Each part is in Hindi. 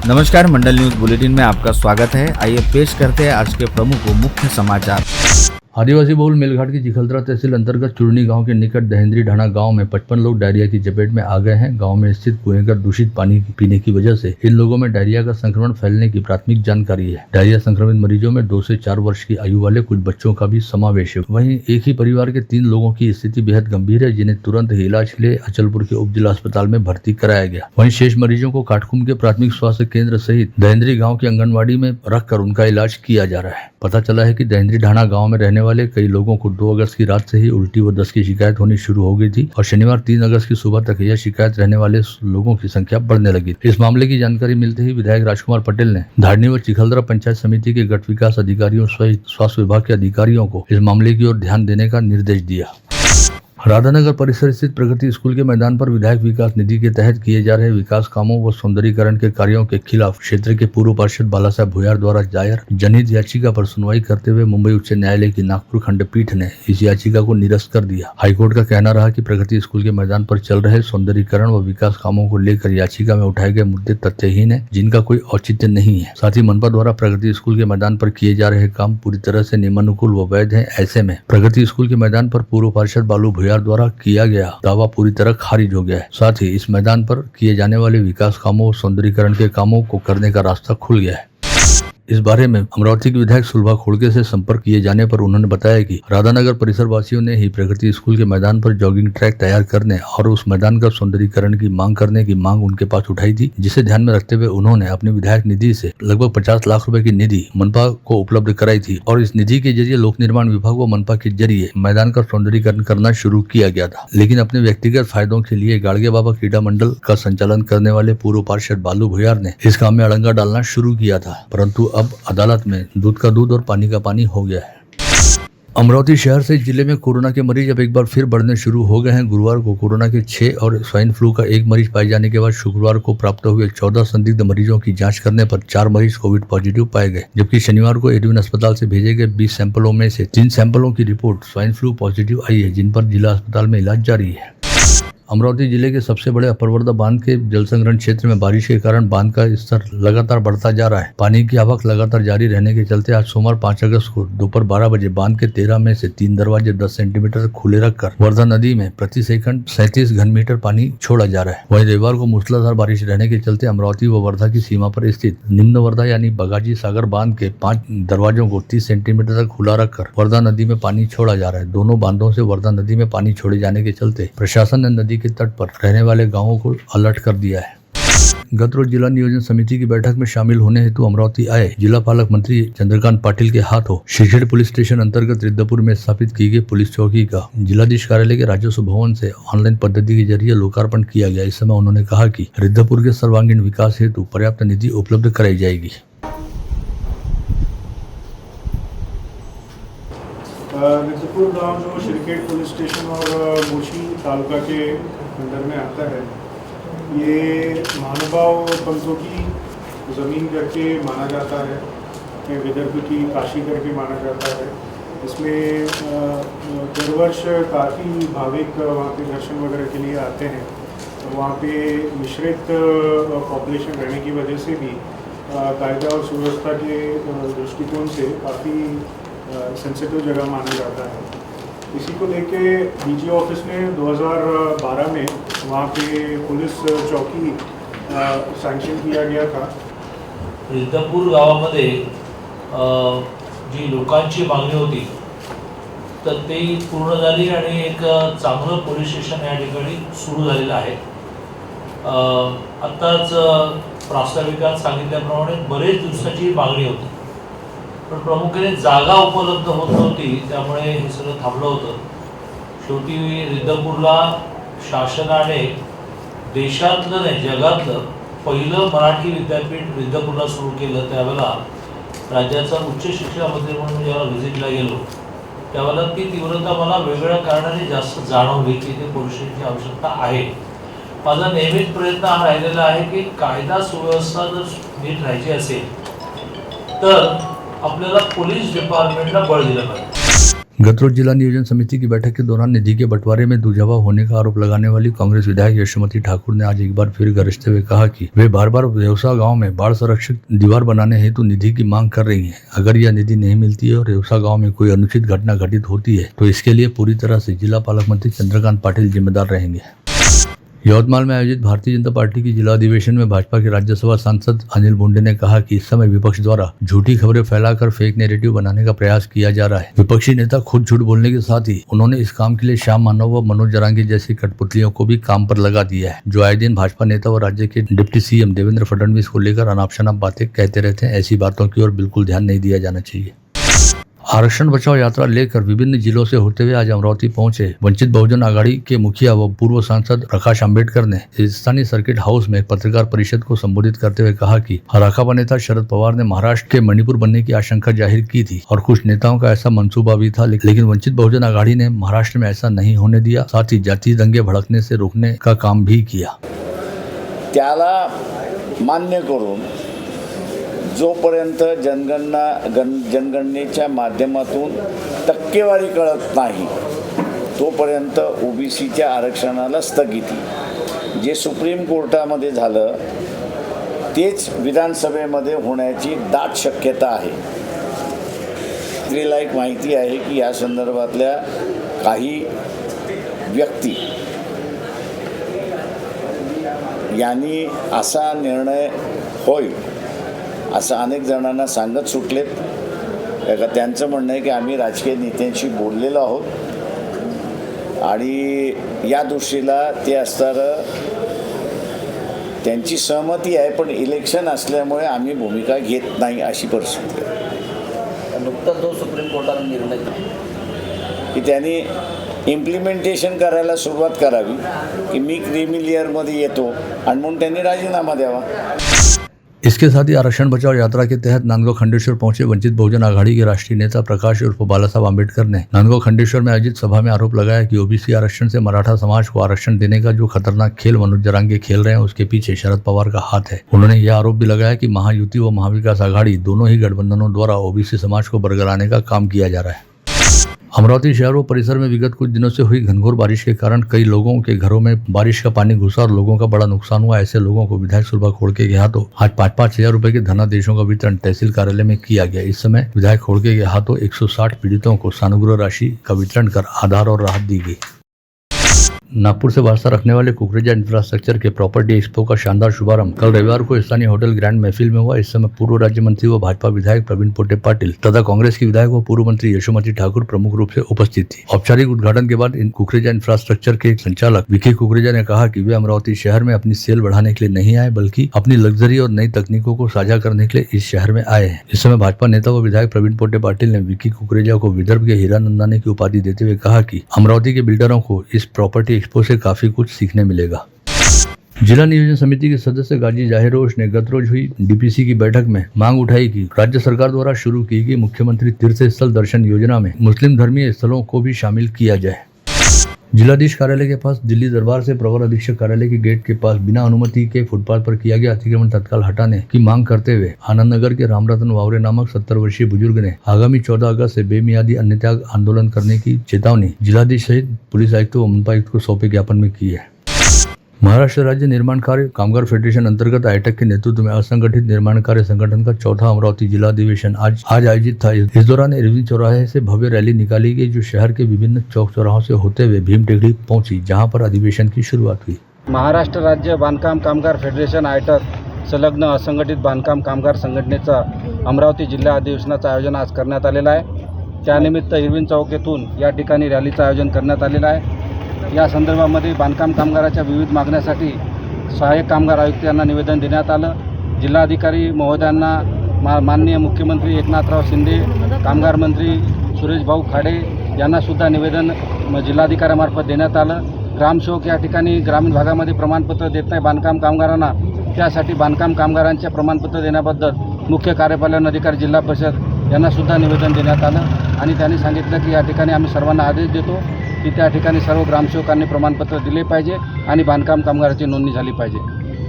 नमस्कार, मंडल न्यूज बुलेटिन में आपका स्वागत है। आइए पेश करते हैं आज के प्रमुख व मुख्य समाचार। आदिवासी बहुल मेलघाट की चिखलदरा तहसील अंतर्गत चुरनी गांव के निकट दहेंद्री ढाणा गांव में 55 लोग डायरिया की चपेट में आ गए हैं। गांव में स्थित कुएं का दूषित पानी पीने की वजह से इन लोगों में डायरिया का संक्रमण फैलने की प्राथमिक जानकारी है। डायरिया संक्रमित मरीजों में 2 से 4 वर्ष की आयु वाले कुछ बच्चों का भी समावेश है। वहीं एक ही परिवार के 3 लोगों की स्थिति बेहद गंभीर है, जिन्हें तुरंत इलाज के लिए अचलपुर के उप जिला अस्पताल में भर्ती कराया गया। वहीं शेष मरीजों को काटकुम के प्राथमिक स्वास्थ्य केंद्र सहित दहेंद्री गाँव की आंगनबाड़ी में रखकर उनका इलाज किया जा रहा है। पता चला है कि दहेंद्री ढाणा गाँव में रहने वाले कई लोगों को 2 अगस्त की रात से ही उल्टी व दस्त की शिकायत होनी शुरू हो गई थी और शनिवार 3 अगस्त की सुबह तक यह शिकायत रहने वाले लोगों की संख्या बढ़ने लगी। इस मामले की जानकारी मिलते ही विधायक राजकुमार पटेल ने धारनी व चिखलदरा पंचायत समिति के गट विकास अधिकारियों सहित स्वास्थ्य विभाग के अधिकारियों को इस मामले की ओर ध्यान देने का निर्देश दिया। राधानगर परिसर स्थित प्रगति स्कूल के मैदान पर विधायक विकास निधि के तहत किए जा रहे विकास कामों व सौंदर्यीकरण के कार्यों के खिलाफ क्षेत्र के पूर्व पार्षद बालासाहेब भुयार द्वारा दायर जनहित याचिका पर सुनवाई करते हुए मुंबई उच्च न्यायालय की नागपुर खंडपीठ ने इस याचिका को निरस्त कर दिया। हाईकोर्ट का कहना रहा कि प्रगति स्कूल के मैदान पर चल रहे सौंदर्यीकरण व विकास कामों को लेकर याचिका में उठाए गए मुद्दे तथ्यहीन है, जिनका कोई औचित्य नहीं है। साथ ही मनपा द्वारा प्रगति स्कूल के मैदान पर किए जा रहे काम पूरी तरह से नियमानुकूल व वैध है। ऐसे में प्रगति स्कूल के मैदान पर पूर्व पार्षद बालू भुयार द्वारा किया गया दावा पूरी तरह खारिज हो गया है। साथ ही इस मैदान पर किए जाने वाले विकास कामों और सौंदर्यीकरण के कामों को करने का रास्ता खुल गया है। इस बारे में अमरावती के विधायक सुलभा खोड़के से संपर्क किए जाने पर उन्होंने बताया कि राधानगर परिसर वासियों ने ही प्रगति स्कूल के मैदान पर जॉगिंग ट्रैक तैयार करने और उस मैदान का सौंदर्यीकरण की मांग करने की मांग उनके पास उठाई थी, जिसे ध्यान में रखते हुए उन्होंने अपनी विधायक निधि से लगभग 50 लाख रुपए की निधि मनपा को उपलब्ध कराई थी और इस निधि के जरिए लोक निर्माण विभाग व मनपा के जरिए मैदान का सौंदर्यीकरण करना शुरू किया गया था। लेकिन अपने व्यक्तिगत फायदों के लिए गाड़गे बाबा क्रीड़ा मंडल का संचालन करने वाले पूर्व पार्षद बालू भुयार ने इस काम में अड़ंगा डालना शुरू किया था, परंतु अब अदालत में दूध का दूध और पानी का पानी हो गया है। अमरावती शहर से जिले में कोरोना के मरीज अब एक बार फिर बढ़ने शुरू हो गए हैं। गुरुवार को कोरोना के 6 और स्वाइन फ्लू का 1 मरीज पाए जाने के बाद शुक्रवार को प्राप्त हुए 14 संदिग्ध मरीजों की जांच करने पर 4 मरीज कोविड पॉजिटिव पाए गए, जबकि शनिवार को एडविन अस्पताल से भेजे गए 20 सैंपलों में से 3 सैंपलों की रिपोर्ट स्वाइन फ्लू पॉजिटिव आई है, जिन पर जिला अस्पताल में इलाज जारी है। अमरावती जिले के सबसे बड़े अपरवर्दा बांध के जल संग्रहण क्षेत्र में बारिश के कारण बांध का स्तर लगातार बढ़ता जा रहा है। पानी की आवक लगातार जारी रहने के चलते आज सोमवार 5 अगस्त को दोपहर 12 बजे बांध के 13 में से 3 दरवाजे 10 सेंटीमीटर खुले रखकर वर्धा नदी में प्रति सेकंड 37 घन मीटर पानी छोड़ा जा रहा है। वहीं रविवार को मूसलाधार बारिश रहने के चलते अमरावती व वर्धा की सीमा पर स्थित निम्न वर्धा यानी बगाजी सागर बांध के 5 दरवाजों को 30 सेंटीमीटर तक खुला रखकर वर्धा नदी में पानी छोड़ा जा रहा है। दोनों बांधों से वर्धा नदी में पानी छोड़े जाने के चलते प्रशासन ने नदी के तट पर रहने वाले गांवों को अलर्ट कर दिया है। गत रोज जिला नियोजन समिति की बैठक में शामिल होने हेतु अमरावती आए जिला पालक मंत्री चंद्रकांत पाटिल के हाथों शिरखेड़ पुलिस स्टेशन अंतर्गत रिद्धपुर में स्थापित की गई पुलिस चौकी का जिलाधीश कार्यालय के राजस्व भवन से ऑनलाइन पद्धति के जरिए लोकार्पण किया गया। इस समय उन्होंने कहा कि रिद्धपुर के सर्वांगीण विकास हेतु पर्याप्त निधि उपलब्ध कराई जाएगी। रिद्धपुर गांव जो शिरखेड़ पुलिस स्टेशन और मोशी तालुका के अंदर में आता है, ये महानुभाव पंथों की ज़मीन करके माना जाता है, विदर्भ की काशी करके माना जाता है। इसमें हर वर्ष काफ़ी भाविक वहाँ पे दर्शन वगैरह के लिए आते हैं। तो वहाँ पे मिश्रित पॉपुलेशन रहने की वजह से भी कायदा और सुव्यवस्था के दृष्टिकोण से काफ़ी सेंसिटिव जगह माना जाता है। इसी को लेके डीजी ऑफिस ने 2012 में वहाँ पे पुलिस चौकी सॅन्क्शन किया गया था। रिद्धपुर गावामध्ये जी लोकांची मागणी होती तर ती पूर्ण झाली आणि एक चांगलं पोलीस स्टेशन या ठिकाणी सुरू झालेलं आहे। आत्ताच प्रास्ताविकात सांगितल्याप्रमाणे बरेच दिवसाची मागणी होती, पण प्रामुख्याने जागा उपलब्ध होत नव्हती, त्यामुळे हे सगळं थांबलं होतं। शेवटी रिद्धपुरला शासनाने देशातलं नाही जगातलं पहिलं मराठी विद्यापीठ रिद्धपुरला सुरू केलं। त्यावेळेला राज्याचा उच्च शिक्षण मंत्री म्हणून जेव्हा व्हिजिटला गेलो त्यावेळेला ती तीव्रता मला वेगवेगळ्या कारणाने जास्त जाणवली की ते पोलिसांची आवश्यकता आहे। माझा नेहमीच प्रयत्न हा राहिलेला आहे की कायदा सुव्यवस्था जर नीट राहायची असेल तर आपल्याला पोलीस डिपार्टमेंटला बळ दिलं पाहिजे। गतरोज जिला नियोजन समिति की बैठक के दौरान निधि के बंटवारे में दुजावा होने का आरोप लगाने वाली कांग्रेस विधायक यशोमती ठाकुर ने आज एक बार फिर गरजते हुए कहा कि वे बार बार रेवसा गांव में बाढ़ संरक्षित दीवार बनाने हेतु निधि की मांग कर रही हैं। अगर यह निधि नहीं मिलती है और रेवसा गांव में कोई अनुचित घटना घटित होती है तो इसके लिए पूरी तरह से जिला पालक मंत्री चंद्रकांत पाटिल जिम्मेदार रहेंगे। यवतमाल में आयोजित भारतीय जनता पार्टी की जिला अधिवेशन में भाजपा के राज्यसभा सांसद अनिल बोंडे ने कहा कि इस समय विपक्ष द्वारा झूठी खबरें फैलाकर फेक नैरेटिव बनाने का प्रयास किया जा रहा है। विपक्षी नेता खुद झूठ बोलने के साथ ही उन्होंने इस काम के लिए श्याम मानव व मनोज जरांगे जैसी कठपुतलियों को भी काम पर लगा दिया है, जो आए दिन भाजपा नेता व राज्य के डिप्टी सीएम देवेंद्र फडणवीस को लेकर अनाप शनाप बातें कहते रहते हैं। ऐसी बातों की ओर बिल्कुल ध्यान नहीं दिया जाना चाहिए। आरक्षण बचाओ यात्रा लेकर विभिन्न जिलों से होते हुए आज अमरावती पहुंचे वंचित बहुजन आघाड़ी के मुखिया व पूर्व सांसद प्रकाश अम्बेडकर ने स्थानीय सर्किट हाउस में पत्रकार परिषद को संबोधित करते हुए कहा कि राकापा नेता शरद पवार ने महाराष्ट्र के मणिपुर बनने की आशंका जाहिर की थी और कुछ नेताओं का ऐसा मंसूबा भी था, लेकिन वंचित बहुजन आघाड़ी ने महाराष्ट्र में ऐसा नहीं होने दिया, साथ ही जातीय दंगे भड़कने से रोकने का काम भी किया। त्याला मान्य करून जोपर्यंत जनगणनेच्या माध्यमातून टक्केवारी कळत नाही तोपर्यंत ओबीसीच्या आरक्षणाला स्थगिती। जे सुप्रीम कोर्टामध्ये झालं तेच विधानसभेमध्ये होण्याची दाट शक्यता आहे। स्त्रीला एक माहिती आहे की या संदर्भातल्या काही व्यक्ती यांनी असा निर्णय होईल असं अनेक जणांना सांगत सुटलेत। त्यांचं म्हणणं आहे की आम्ही राजकीय नेत्यांशी बोललेलो आहोत आणि या दृष्टीला ते असणारं त्यांची सहमती आहे, पण इलेक्शन असल्यामुळे आम्ही भूमिका घेत नाही अशी परिस्थिती आहे। नुकताच जो सुप्रीम कोर्टाने निर्णय दिला की त्यांनी इम्प्लिमेंटेशन करायला सुरुवात करावी की मी क्रीमी लेअरमध्ये येतो आणि म्हणून त्यांनी राजीनामा द्यावा। इसके साथ ही आरक्षण बचाओ यात्रा के तहत नांदगांव खंडेश्वर पहुंचे वंचित बहुजन आघाड़ी के राष्ट्रीय नेता प्रकाश उर्फ बाला साहब अम्बेडकर ने नांदगांव खंडेश्वर में आयोजित सभा में आरोप लगाया कि ओबीसी आरक्षण से मराठा समाज को आरक्षण देने का जो खतरनाक खेल मनोज जरांगे खेल रहे हैं उसके पीछे शरद पवार का हाथ है। उन्होंने यह आरोप भी लगाया कि महायुति व महाविकास आघाड़ी दोनों ही गठबंधनों द्वारा ओबीसी समाज को बरगलाने का काम किया जा रहा है। अमरावती शहर व परिसर में विगत कुछ दिनों से हुई घनघोर बारिश के कारण कई लोगों के घरों में बारिश का पानी घुसा और लोगों का बड़ा नुकसान हुआ। ऐसे लोगों को विधायक सुलभा खोड़के के हाथों आज 5-5 हजार रुपए के धनादेशों का वितरण तहसील कार्यालय में किया गया। इस समय विधायक खोड़के के हाथों 160 पीड़ितों को सानुग्रह राशि का वितरण कर आधार और राहत दी गई। नागपुर से वास्ता रखने वाले कुकरेजा इंफ्रास्ट्रक्चर के प्रॉपर्टी एक्सपो का शानदार शुभारंभ कल रविवार को स्थानीय होटल ग्रैंड महफिल में हुआ। इस समय पूर्व राज्य मंत्री व भाजपा विधायक प्रवीण पोटे पाटिल तथा कांग्रेस की विधायक व पूर्व मंत्री यशोमती ठाकुर प्रमुख रूप से उपस्थित थी। औपचारिक उद्घाटन के बाद इन कुकरेजा इंफ्रास्ट्रक्चर के संचालक विकी कुकरेजा ने कहा कि वे अमरावती शहर में अपनी सेल बढ़ाने के लिए नहीं आए बल्कि अपनी लग्जरी और नई तकनीकों को साझा करने के लिए इस शहर में आए हैं। इस समय भाजपा नेता व विधायक प्रवीण पोटे पाटिल ने विकी कुकरेजा को विदर्भ के हीरा नंदानी की उपाधि देते हुए कहा कि अमरावती के बिल्डरों को इस प्रॉपर्टी एक्सपो से काफी कुछ सीखने मिलेगा। जिला नियोजन समिति के सदस्य गाजी जाहिरोश ने गत रोज हुई डीपीसी की बैठक में मांग उठाई कि राज्य सरकार द्वारा शुरू की गई मुख्यमंत्री तीर्थ स्थल दर्शन योजना में मुस्लिम धर्मीय स्थलों को भी शामिल किया जाए। जिलाधीश कार्यालय के पास दिल्ली दरबार से प्रवर अधीक्षक कार्यालय के गेट के पास बिना अनुमति के फुटपाथ पर किया गया अतिक्रमण तत्काल हटाने की मांग करते हुए आनंद नगर के रामरतन वावरे नामक 70 वर्षीय बुजुर्ग ने आगामी 14 अगस्त से बेमियादी अन्नत्याग आंदोलन करने की चेतावनी जिलाधीश सहित पुलिस आयुक्त व मनपायुक्त को सौंपे ज्ञापन में की है। महाराष्ट्र राज्य निर्माण कार्य कामगार फेडरेशन अंतर्गत आईटेक के नेतृत्व में असंगठित निर्माण कार्य संगठन का चौथा अमरावती जिला अधिवेशन आज आयोजित था। इस दौरान इरविन चौराहे से भव्य रैली निकाली गई जो शहर के विभिन्न चौक चौराहों से होते हुए भीम टेकड़ी पहुंची, जहां पर अधिवेशन की शुरुआत हुई। महाराष्ट्र राज्य बांधकाम कामगार फेडरेशन आयटक संलग्न असंघटित बांधकाम कामगार संघटनेचा अमरावती जिल्हा अधिवेशनाचं आयोजन आज करण्यात आलेलं आहे। त्यानिमित्त इरविन चौक येथून या ठिकाणी रॅलीचं आयोजन करण्यात आलेलं आहे। या संदर्भामध्ये बांधकाम कामगाराच्या विविध मागण्यासाठी सहाय्यक कामगार आयुक्त यांना निवेदन देण्यात आलं। जिल्हाधिकारी महोदयांना माननीय मुख्यमंत्री एकनाथराव शिंदे, कामगार मंत्री सुरेश भाऊ खाडे यांना सुद्धा निवेदन जिल्हाधिकाऱ्यामार्फत देण्यात आलं। ग्रामसेवक या ठिकाणी ग्रामीण भागामध्ये प्रमाणपत्र देत नाही बांधकाम कामगारांना, त्यासाठी बांधकाम कामगारांचे प्रमाणपत्र देण्याबद्दल मुख्य कार्यपालन अधिकारी जिल्हा परिषद यांना सुद्धा निवेदन देण्यात आलं आणि त्यांनी सांगितलं की या ठिकाणी आम्ही सर्वांना आदेश देतो की त्या ठिकाणी सर्व ग्रामसेवकांनी प्रमाणपत्र दिले पाहिजे आणि बांधकाम कामगाराची नोंदणी झाली पाहिजे।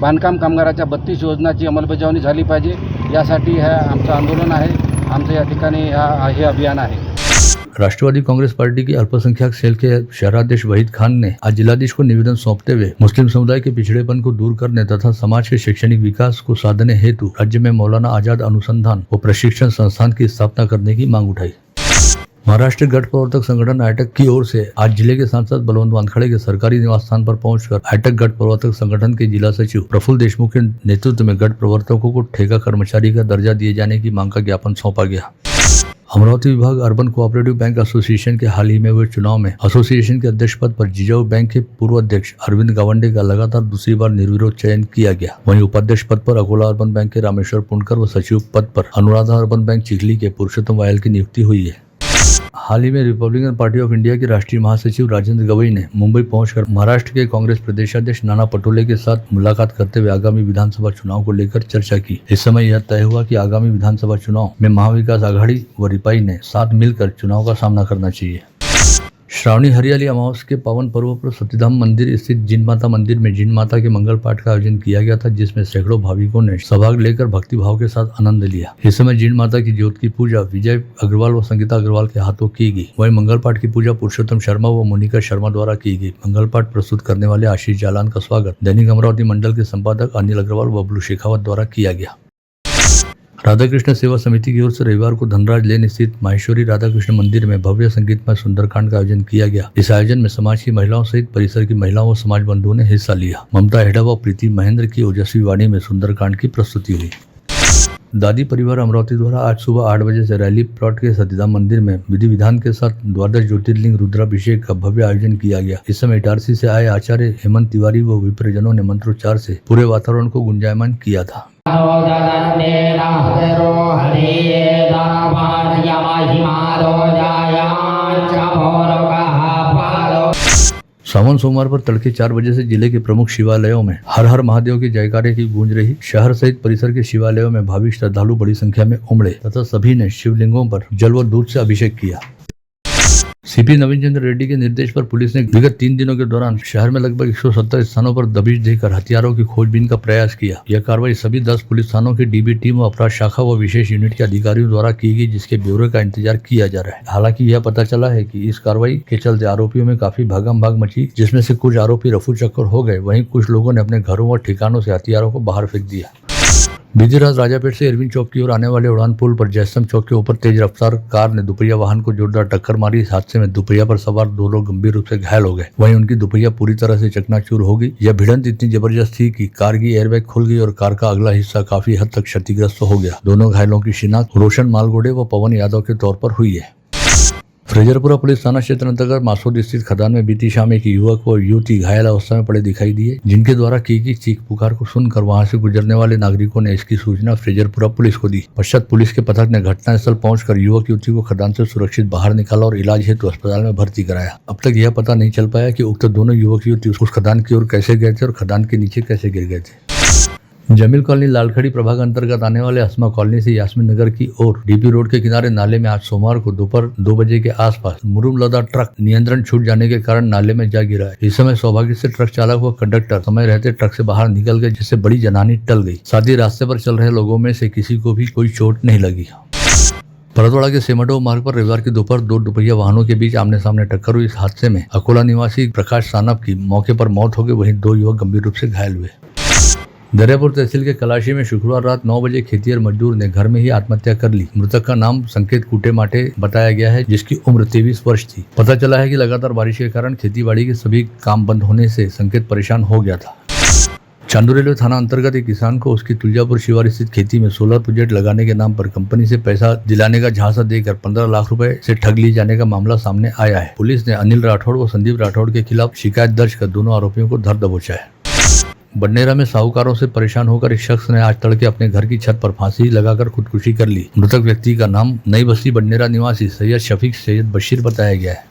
बांधकाम कामगाराच्या 32 योजनांची अंमलबजावणी झाली पाहिजे, यासाठी हे आमचं आंदोलन आहे, आमचं या ठिकाणी हे अभियान आहे। राष्ट्रवादी कांग्रेस पार्टी की अल्पसंख्यक सेल के शहराध्यक्ष वहीद खान ने आज जिलाधीश को निवेदन सौंपते हुए मुस्लिम समुदाय के पिछड़ेपन को दूर करने तथा समाज के शैक्षणिक विकास को साधने हेतु राज्य में मौलाना आजाद अनुसंधान व प्रशिक्षण संस्थान की स्थापना करने की मांग उठाई। महाराष्ट्र गठ प्रवर्तक संगठन आइटक की ओर से आज जिले के सांसद बलवंत वानखड़े के सरकारी निवास स्थान पर पहुंचकर आइटक गठ प्रवर्तक संगठन के जिला सचिव प्रफुल्ल देशमुख के नेतृत्व में गठ प्रवर्तकों को ठेका कर्मचारी का दर्जा दिए जाने की मांग का ज्ञापन सौंपा गया। अमरावती विभाग अर्बन कोऑपरेटिव बैंक एसोसिएशन के हाल ही में हुए चुनाव में एसोसिएशन के अध्यक्ष पद पर जिजाऊ बैंक के पूर्व अध्यक्ष अरविंद गावंडे का लगातार दूसरी बार निर्विरोध चयन किया गया। वहीं उपाध्यक्ष पद पर अकोला अर्बन बैंक के रामेश्वर पुणकर व सचिव पद पर अनुराधा अर्बन बैंक चिखली के पुरुषोत्तम वायल की नियुक्ति हुई है। हाल ही में रिपब्लिकन पार्टी ऑफ इंडिया के राष्ट्रीय महासचिव राजेंद्र गवई ने मुंबई पहुंचकर महाराष्ट्र के कांग्रेस प्रदेशाध्यक्ष नाना पटोले के साथ मुलाकात करते हुए आगामी विधानसभा चुनाव को लेकर चर्चा की। इस समय यह तय हुआ कि आगामी विधानसभा चुनाव में महाविकास आघाड़ी व रिपाई ने साथ मिलकर चुनाव का सामना करना चाहिए। श्रावणी हरियाली अमावस के पावन पर्व पर सतीधाम मंदिर स्थित जिन माता मंदिर में जिन माता के मंगल पाठ का आयोजन किया गया था, जिसमें सैकड़ों भाविकों ने सहभाग लेकर भक्ति भाव के साथ आनंद लिया। इस समय जिन माता की ज्योत की पूजा विजय अग्रवाल व संगीता अग्रवाल के हाथों की गई। वहीं मंगल पाठ की पूजा पुरुषोत्तम शर्मा व मोनिका शर्मा द्वारा की गई। मंगल पाठ प्रस्तुत करने वाले आशीष जालान का स्वागत दैनिक अमरावती मंडल के संपादक अनिल अग्रवाल व बबलू शेखावत द्वारा किया गया। राधा कृष्ण सेवा समिति की ओर से रविवार को धनराज लेन स्थित माहेश्वरी राधा कृष्ण मंदिर में भव्य संगीतमय सुंदरकांड का आयोजन किया गया। इस आयोजन में समाज की महिलाओं सहित परिसर की महिलाओं व समाज बंधुओं ने हिस्सा लिया। ममता हेडा व प्रीति महेंद्र की ओजस्वी वाणी में सुंदरकांड की प्रस्तुति हुई। दादी परिवार अमरावती द्वारा आज सुबह 8 बजे से रैली प्लॉट के सतीधाम मंदिर में विधि विधान के साथ द्वादश ज्योतिर्लिंग रुद्राभिषेक का भव्य आयोजन किया गया। इस समय इटारसी से आए आचार्य हेमंत तिवारी व विप्रजनों ने मंत्रोच्चार से पूरे वातावरण को गुंजायमान किया था। सावन सोमवार पर तड़के 4 बजे से जिले के प्रमुख शिवालयों में हर हर महादेव के जयकारे की गूंज रही। शहर सहित परिसर के शिवालयों में भाविक श्रद्धालु बड़ी संख्या में उमड़े तथा सभी ने शिवलिंगों पर जल व दूध से अभिषेक किया। सीपी नवीन चंद्र रेड्डी के निर्देश पर पुलिस ने विगत 3 दिनों के दौरान शहर में लगभग 170 स्थानों पर दबिश देकर हथियारों की खोजबीन का प्रयास किया। यह कार्रवाई सभी 10 पुलिस थानों की डीबी टीम व अपराध शाखा व विशेष यूनिट के अधिकारियों द्वारा की गई, जिसके ब्यौरे का इंतजार किया जा रहा है। हालांकि यह पता चला है कि इस कार्रवाई के चलते आरोपियों में काफी भागम भाग मची, जिसमें से कुछ आरोपी रफू चक्कर हो गए। वहीं कुछ लोगों ने अपने घरों व ठिकानों से हथियारों को बाहर फेंक दिया। बीती रात राजापेट से इरविन चौक की ओर आने वाले उड़ान पुल पर जयस्तंभ चौक के ऊपर तेज रफ्तार कार ने दुपहिया वाहन को जोरदार टक्कर मारी। इस हादसे में दुपहिया पर सवार 2 लोग गंभीर रूप से घायल हो गए। वहीं उनकी दुपहिया पूरी तरह से चकनाचूर हो गई। यह भिड़ंत इतनी जबरदस्त थी कि कार की एयरबैग खुल गई और कार का अगला हिस्सा काफी हद तक क्षतिग्रस्त हो गया। दोनों घायलों की शिनाख्त रोशन मालगोडे व पवन यादव के तौर पर हुई है। फ्रेजरपुरा पुलिस थाना क्षेत्र अंतर्गत मासोद स्थित खदान में बीती शाम एक युवक व युवती घायल अवस्था में पड़े दिखाई दिए, जिनके द्वारा की चीख पुकार को सुनकर वहां से गुजरने वाले नागरिकों ने इसकी सूचना फ्रेजरपुरा पुलिस को दी। पश्चात पुलिस के पथक ने घटनास्थल पहुंचकर युवक युवती को खदान से सुरक्षित बाहर निकाला और इलाज हेतु अस्पताल में भर्ती कराया। अब तक यह पता नहीं चल पाया कि उक्त दोनों युवक युवती उस खदान की ओर कैसे गए थे और खदान के नीचे कैसे गिर गए थे। जमील कॉलोनी लालखड़ी प्रभाग अंतर्गत आने वाले अस्मा कॉलोनी से यास्मीन नगर की ओर डीपी रोड के किनारे नाले में आज सोमवार को दोपहर 2 बजे के आसपास मुरुम लदा ट्रक नियंत्रण छूट जाने के कारण नाले में जा गिरा है। इस समय सौभाग्य से ट्रक चालक व कंडक्टर समय रहते ट्रक से बाहर निकल गए, जिससे बड़ी जनहानि टल गई। साथ ही रास्ते पर चल रहे लोगों में से किसी को भी कोई चोट नहीं लगी। परतवाड़ा के सेमडो मार्ग पर रविवार की दोपहर 2 दुपहिया वाहनों के बीच आमने सामने टक्कर हुई। इस हादसे में अकोला निवासी प्रकाश सानप की मौके पर मौत हो गई, वहीं 2 युवक गंभीर रूप से घायल हुए। दरियापुर तहसील के कलाशी में शुक्रवार रात 9 बजे खेतिहर मजदूर ने घर में ही आत्महत्या कर ली। मृतक का नाम संकेत कुटे माटे बताया गया है, जिसकी उम्र 23 वर्ष थी। पता चला है कि लगातार बारिश के कारण खेतीबाड़ी के सभी काम बंद होने से संकेत परेशान हो गया था। चांदू रेलवे थाना अंतर्गत एक किसान को उसकी तुलजापुर शिवार स्थित खेती में सोलर प्रोजेक्ट लगाने के नाम पर कंपनी से पैसा दिलाने का झांसा देकर 15 लाख रुपए से ठग लिए जाने का मामला सामने आया है। पुलिस ने अनिल राठौड़ व संदीप राठौड़ के खिलाफ शिकायत दर्ज कर दोनों आरोपियों को धर दबोचा है। बडनेरा में साहूकारों से परेशान होकर एक शख्स ने आज तड़के अपने घर की छत पर फांसी लगाकर खुदकुशी कर ली। मृतक व्यक्ति का नाम नई बस्ती बडनेरा निवासी सैयद शफीक सैयद बशीर बताया गया है।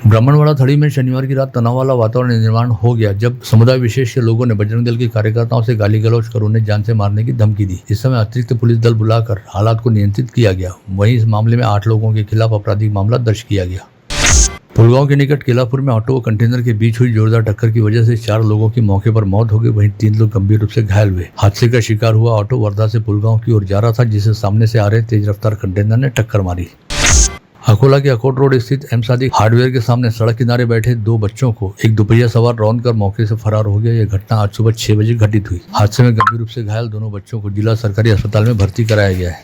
ब्राह्मणवाड़ा थड़ी में शनिवार की रात तनाव वाला वातावरण निर्माण हो गया, जब समुदाय विशेष के लोगों ने बजरंग दल के कार्यकर्ताओं से गाली गलौज कर उन्हें जान से मारने की धमकी दी। इस समय अतिरिक्त पुलिस दल बुलाकर हालात को नियंत्रित किया गया। वहीं इस मामले में 8 लोगों के खिलाफ आपराधिक मामला दर्ज किया गया। पुलगांव के निकट केलापुर में ऑटो व कंटेनर के बीच हुई जोरदार टक्कर की वजह से 4 लोगों की मौके पर मौत हो गई, वहीं 3 लोग गंभीर रूप से घायल हुए। हादसे का शिकार हुआ ऑटो वर्धा से पुलगांव की ओर जा रहा था, जिसे सामने से आ रहे तेज रफ्तार कंटेनर ने टक्कर मारी। अकोला के अकोट रोड स्थित एम सादिक हार्डवेयर के सामने सड़क किनारे बैठे 2 बच्चों को एक दोपहिया सवार रौंद कर मौके से फरार हो गया। यह घटना आज सुबह 6 बजे घटित हुई। हादसे में गंभीर रूप से घायल दोनों बच्चों को जिला सरकारी अस्पताल में भर्ती कराया गया है।